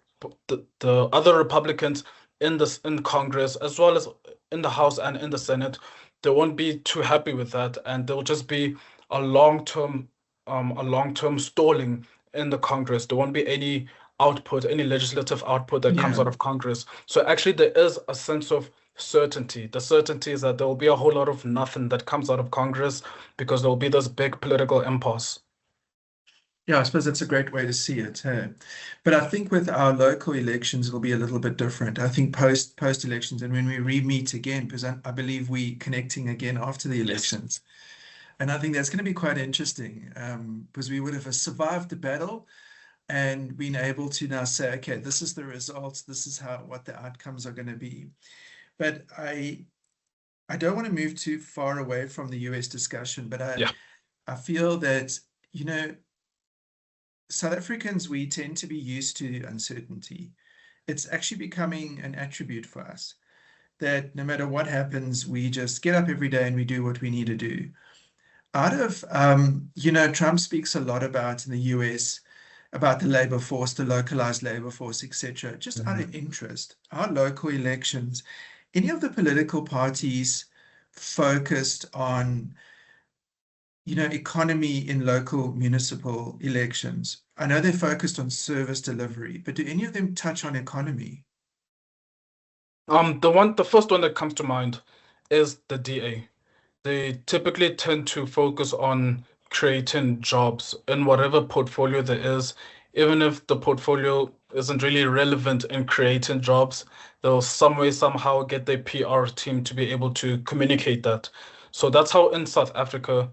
other Republicans in Congress, as well as in the House and in the Senate, they won't be too happy with that, and there will just be a long-term stalling in the Congress. There won't be any output, any legislative output that comes out of Congress. So actually there is a sense of certainty. The certainty is that there will be a whole lot of nothing that comes out of Congress because there will be this big political impasse. Yeah, I suppose that's a great way to see it. Hey? But I think with our local elections, it'll be a little bit different. I think post elections, and when we re-meet again, because I believe we're connecting again after the elections. And I think that's going to be quite interesting because we would have survived the battle and been able to now say, okay, this is the results, this is what the outcomes are going to be. But I don't want to move too far away from the US discussion, but I feel that, South Africans, we tend to be used to uncertainty. It's actually becoming an attribute for us that no matter what happens, we just get up every day and we do what we need to do. Out of, Trump speaks a lot about in the US, about the labor force, the localized labor force, etc. Just out of interest, our local elections, any of the political parties focused on economy in local municipal elections? I know they're focused on service delivery, but do any of them touch on economy? The first one that comes to mind is the DA. They typically tend to focus on creating jobs in whatever portfolio there is, even if the portfolio isn't really relevant in creating jobs, they'll some way, somehow get their PR team to be able to communicate that. So that's how in South Africa,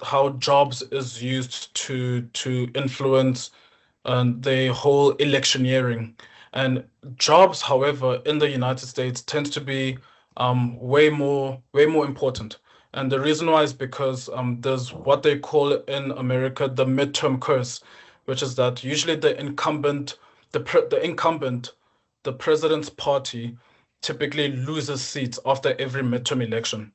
how jobs is used to influence and the whole electioneering. And jobs, however, in the United States tends to be way more important. And the reason why is because there's what they call in America the midterm curse, which is that usually the incumbent, the president's party, typically loses seats after every midterm election.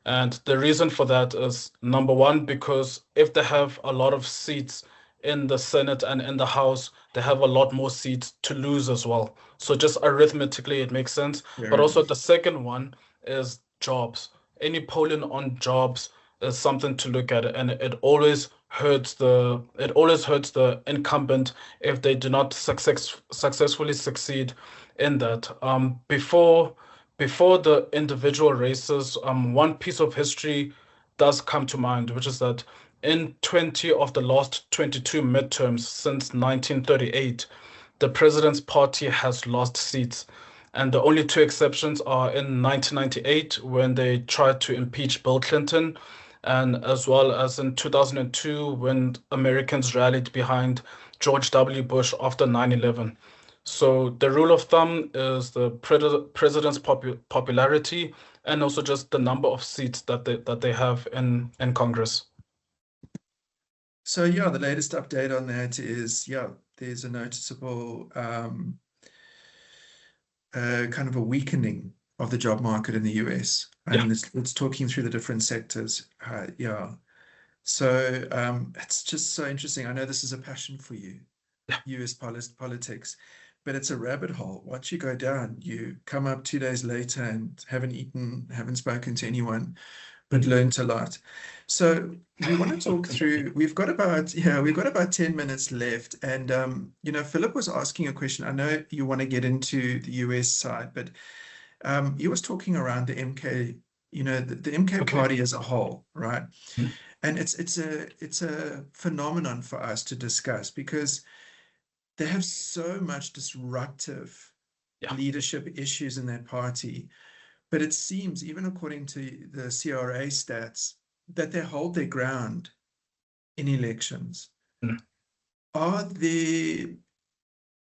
And the reason for that is number one, because if they have a lot of seats in the Senate and in the House, they have a lot more seats to lose as well. So just arithmetically, it makes sense. But also the second one is jobs. Any polling on jobs is something to look at, and it always hurts the incumbent if they do not successfully succeed in that. Before the individual races, one piece of history does come to mind, which is that in 20 of the last 22 midterms since 1938, the president's party has lost seats. And the only two exceptions are in 1998 when they tried to impeach Bill Clinton, and as well as in 2002 when Americans rallied behind George W. Bush after 9/11. So the rule of thumb is the president's popularity and also just the number of seats that they have in Congress. So yeah, the latest update on that is, yeah, there's a noticeable kind of a weakening of the job market in the US. And it's talking through the different sectors. Yeah. So it's just so interesting. I know this is a passion for you, US politics, but it's a rabbit hole. Once you go down, you come up 2 days later and haven't eaten, haven't spoken to anyone, but learned a lot. So we want to talk through, we've got about 10 minutes left. And, you know, Philip was asking a question. I know you want to get into the US side, but he was talking around the MK, you know, the MK party as a whole, right? And it's a phenomenon for us to discuss because they have so much disruptive leadership issues in that party. But it seems, even according to the CRA stats, that they hold their ground in elections. Are the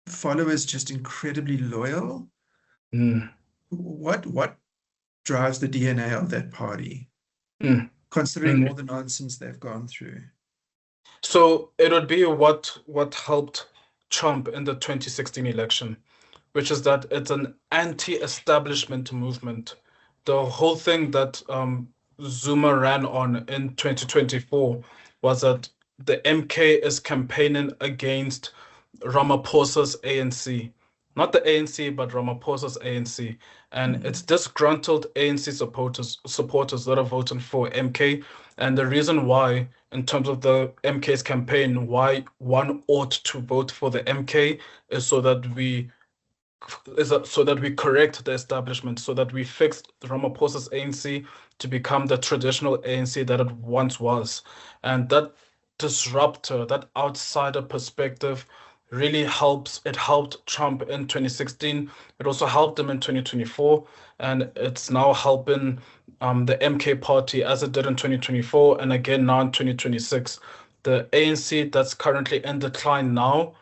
followers just incredibly loyal? What drives the DNA of that party, considering all the nonsense they've gone through? So it would be what helped Trump in the 2016 election, which is that it's an anti-establishment movement. The whole thing that Zuma ran on in 2024 was that the MK is campaigning against Ramaphosa's ANC. Not the ANC, but Ramaphosa's ANC. And it's disgruntled ANC supporters that are voting for MK. And the reason why, in terms of the MK's campaign, why one ought to vote for the MK is so that we correct the establishment, so that we fix Ramaphosa's ANC to become the traditional ANC that it once was. And that disruptor, that outsider perspective really helps. It helped Trump in 2016. It also helped him in 2024. And it's now helping the MK party as it did in 2024 and again now in 2026. The ANC that's currently in decline now,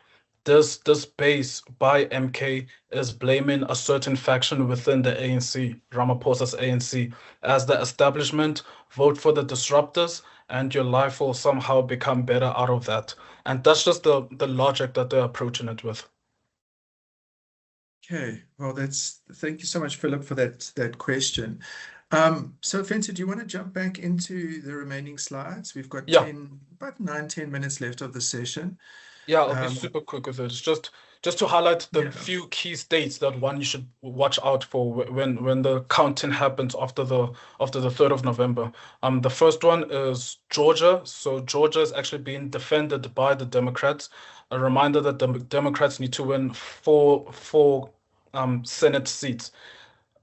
this base by MK is blaming a certain faction within the ANC, Ramaphosa's ANC, as the establishment. Vote for the disruptors and your life will somehow become better out of that. And that's just the logic that they're approaching it with. Okay, well, thank you so much, Philip, for that question. So Ofentse, do you want to jump back into the remaining slides? We've got about 9-10 minutes left of the session. Yeah, I'll be super quick with it. It's just to highlight the few key states that one you should watch out for when the counting happens after the 3rd of November. The first one is Georgia. So Georgia is actually being defended by the Democrats. A reminder that the Democrats need to win four Senate seats.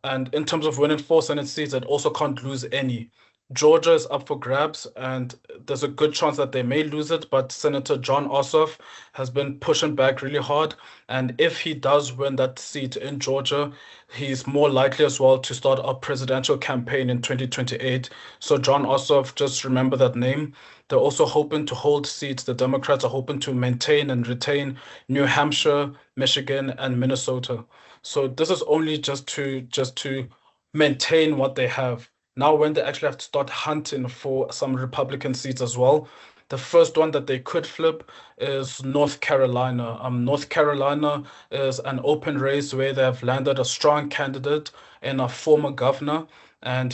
And in terms of winning 4 Senate seats, it also can't lose any. Georgia is up for grabs, and there's a good chance that they may lose it, but Senator Jon Ossoff has been pushing back really hard. And if he does win that seat in Georgia, he's more likely as well to start a presidential campaign in 2028. So Jon Ossoff, just remember that name. They're also hoping to hold seats. The Democrats are hoping to maintain and retain New Hampshire, Michigan, and Minnesota. So this is only just to maintain what they have. Now, when they actually have to start hunting for some Republican seats as well, the first one that they could flip is North Carolina. North Carolina is an open race where they have landed a strong candidate in a former governor, and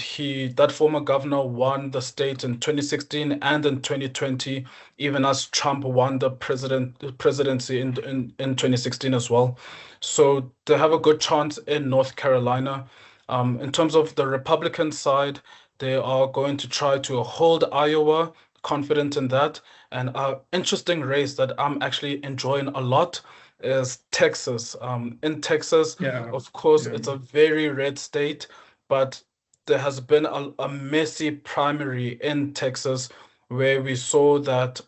that former governor won the state in 2016 and in 2020, even as Trump won the presidency in 2016 as well. So they have a good chance in North Carolina. In terms of the Republican side, they are going to try to hold Iowa, confident in that. And an interesting race that I'm actually enjoying a lot is Texas. In Texas, of course, it's a very red state, but there has been a messy primary in Texas where we saw that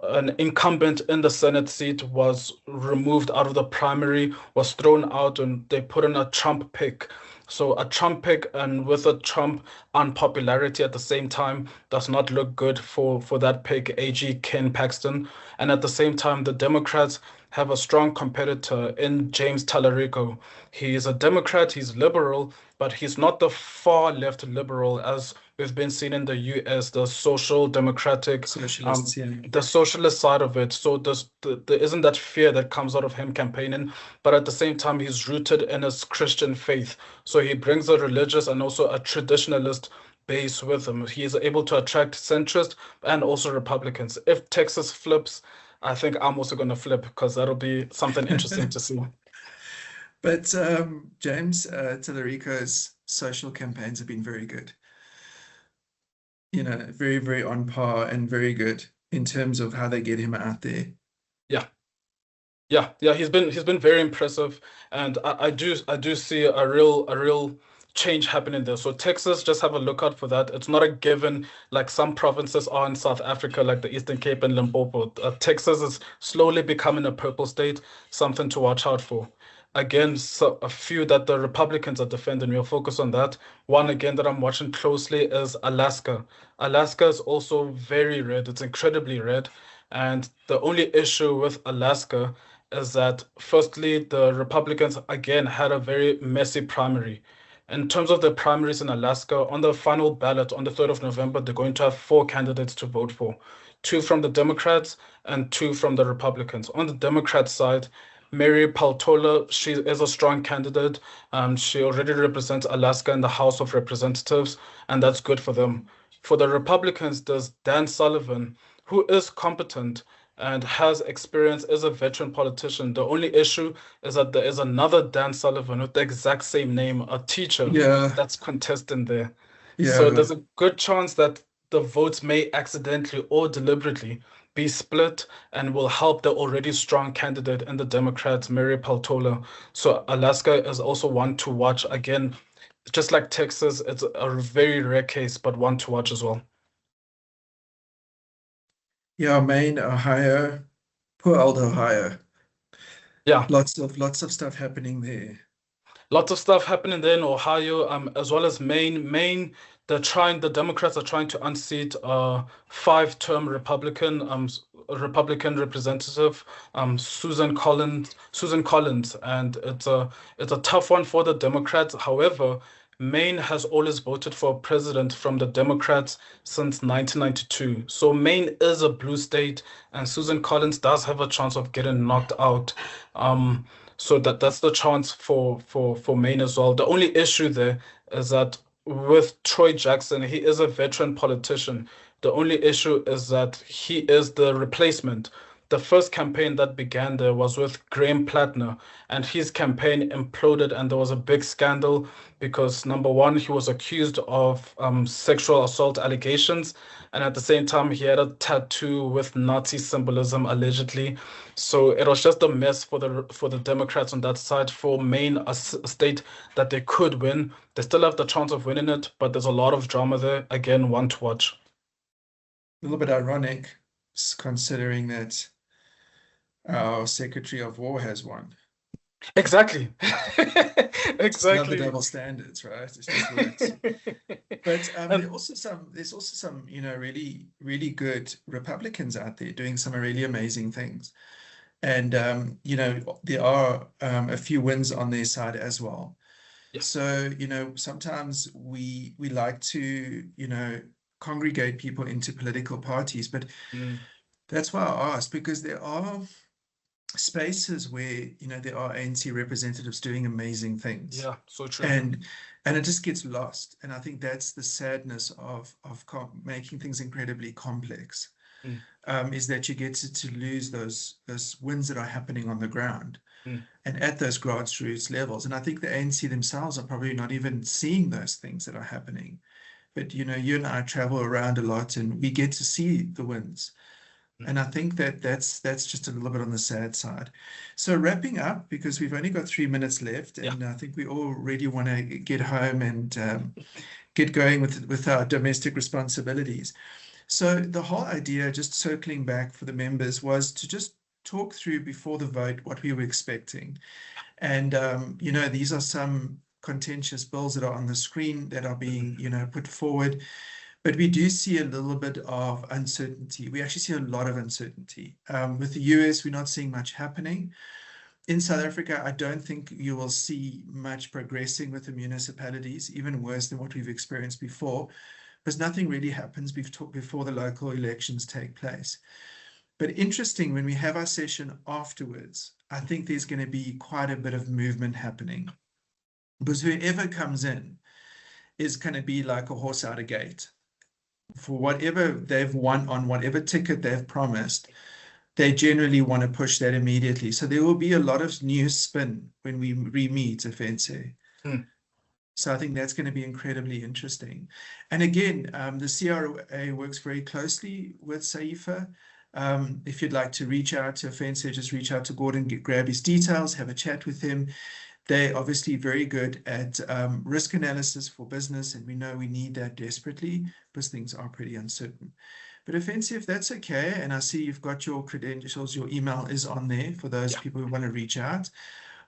an incumbent in the Senate seat was removed out of the primary, was thrown out, and they put in a Trump pick. So a Trump pick and with a Trump unpopularity at the same time does not look good for that pick, AG Ken Paxton. And at the same time, the Democrats have a strong competitor in James Tallarico. He is a Democrat, he's liberal, but he's not the far left liberal as we've been seeing in the US, the social democratic, the socialist side of it. So there isn't that fear that comes out of him campaigning, but at the same time, he's rooted in his Christian faith. So he brings a religious and also a traditionalist base with him. He is able to attract centrist and also Republicans. If Texas flips, I think I'm also going to flip because that'll be something interesting to see. But James Tallarico's social campaigns have been very good. You know, very, very on par and very good in terms of how they get him out there. Yeah, he's been very impressive, and I do see a real change happening there. So Texas, just have a look out for that. It's not a given like some provinces are in South Africa, like the Eastern Cape and Limpopo. Texas is slowly becoming a purple state, something to watch out for. Again, so a few that the Republicans are defending. We'll focus on that. One again that I'm watching closely is Alaska. Alaska is also very red. It's incredibly red. And the only issue with Alaska is that firstly, the Republicans again had a very messy primary. In terms of the primaries in Alaska, on the final ballot on the 3rd of November, they're going to have 4 candidates to vote for, 2 from the Democrats and 2 from the Republicans. On the Democrat side, Mary Peltola, she is a strong candidate. She already represents Alaska in the House of Representatives, and that's good for them. For the Republicans, there's Dan Sullivan, who is competent and has experience as a veteran politician. The only issue is that there is another Dan Sullivan with the exact same name, a teacher that's contesting there. So there's a good chance that the votes may accidentally or deliberately be split and will help the already strong candidate in the Democrats, Mary Peltola. So Alaska is also one to watch. Again, just like Texas, it's a very rare case, but one to watch as well. Yeah, Maine, Ohio, poor old Ohio. Yeah. Lots of stuff happening there. Lots of stuff happening there in Ohio, as well as Maine. The Democrats are trying to unseat a 5-term Republican representative, Susan Collins, and it's a tough one for the Democrats. However, Maine has always voted for a president from the Democrats since 1992. So Maine is a blue state, and Susan Collins does have a chance of getting knocked out. So that's the chance for Maine as well. The only issue there is that with Troy Jackson, he is a veteran politician. The only issue is that he is the replacement. The first campaign that began there was with Graham Plattner, and his campaign imploded, and there was a big scandal because number one, he was accused of sexual assault allegations, and at the same time, he had a tattoo with Nazi symbolism allegedly. So it was just a mess for the Democrats on that side. For Maine, a state that they could win, they still have the chance of winning it, but there's a lot of drama there. Again, one to watch. A little bit ironic, considering that our Secretary of War has won. Exactly. It's not the Exactly. double standards, right? It just works. But And there's also some, really, really good Republicans out there doing some really amazing things. And there are a few wins on their side as well. yeah. So, sometimes we like to, congregate people into political parties, but Mm, that's why I asked, because there are spaces where, there are ANC representatives doing amazing things. yeah, so true. And it just gets lost. And I think that's the sadness of making things incredibly complex, Mm, is that you get to lose those wins that are happening on the ground mm, and at those grassroots levels. And I think the ANC themselves are probably not even seeing those things that are happening. But you and I travel around a lot, and we get to see the wins. And I think that's just a little bit on the sad side. So wrapping up, because we've only got 3 minutes left, yeah. and I think we all really want to get home and get going with our domestic responsibilities. So the whole idea, just circling back for the members, was to just talk through before the vote what we were expecting. And these are some contentious bills that are on the screen that are being put forward. But we do see a little bit of uncertainty. We actually see a lot of uncertainty. With the US, we're not seeing much happening. In South Africa, I don't think you will see much progressing with the municipalities, even worse than what we've experienced before, because nothing really happens before the local elections take place. But interesting, when we have our session afterwards, I think there's going to be quite a bit of movement happening, because whoever comes in is going to be like a horse out of gate. For whatever they've won on whatever ticket they've promised, they generally want to push that immediately. So there will be a lot of new spin when we re-meet Ofentse. Mm. So I think that's going to be incredibly interesting. And again, the CRA works very closely with SAEFA. If you'd like to reach out to Ofentse, just reach out to Gordon, grab his details, have a chat with him. They're obviously very good at risk analysis for business, and we know we need that desperately because things are pretty uncertain. But Ofentse, if that's okay, and I see you've got your credentials, your email is on there for those people who want to reach out.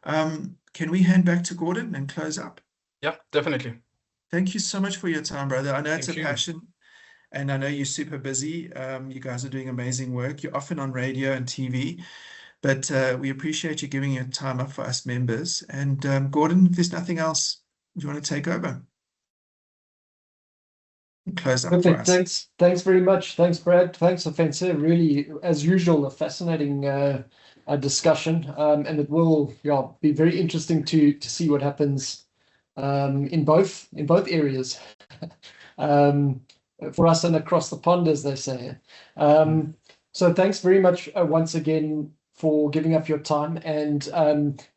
Can we hand back to Gordon and close up? Yeah, definitely. Thank you so much for your time, brother. I know it's Thank a you. passion, and I know you're super busy. You guys are doing amazing work. You're often on radio and TV. But we appreciate you giving your time up for us members. And Gordon, if there's nothing else, you want to take over and close up for Perfect. us? Thanks very much. Thanks, Brad. Thanks, Ofentse. Really, as usual, a fascinating discussion, and it will be very interesting to see what happens in both areas for us and across the pond, as they say. So thanks very much once again for giving up your time. And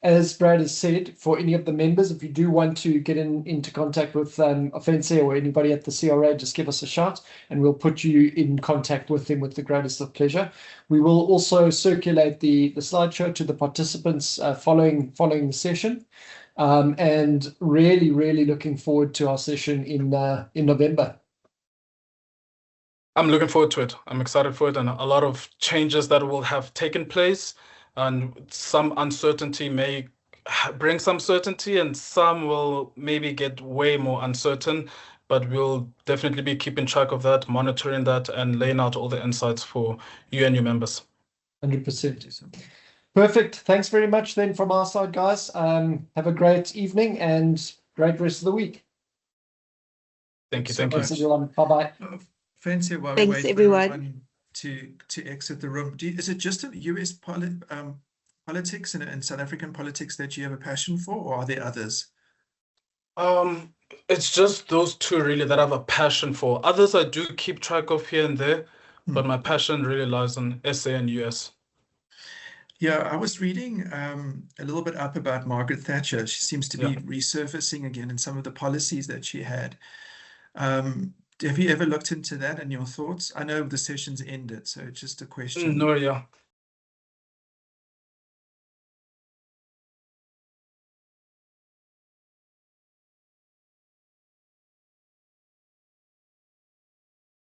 as Brad has said, for any of the members, if you do want to get into contact with Ofentse or anybody at the CRA, just give us a shout and we'll put you in contact with them with the greatest of pleasure. We will also circulate the slideshow to the participants following the session. And really looking forward to our session in November. I'm looking forward to it. I'm excited for it, and a lot of changes that will have taken place, and some uncertainty may bring some certainty, and some will maybe get way more uncertain. But we'll definitely be keeping track of that, monitoring that, and laying out all the insights for you and your members. 100%. Perfect. Thanks very much then from our side, guys. Have a great evening and great rest of the week. Thank you. So Thank you. much. Thanks, everyone. Bye-bye. Ofentse, while we Thanks, wait for everyone. everyone to exit the room, is it just US politics and South African politics that you have a passion for, or are there others? It's just those two really that I have a passion for. Others I do keep track of here and there, but my passion really lies in SA and US. Yeah, I was reading a little bit up about Margaret Thatcher. She seems to be resurfacing again in some of the policies that she had. Have you ever looked into that and your thoughts? I know the session's ended, so it's just a question. No, yeah.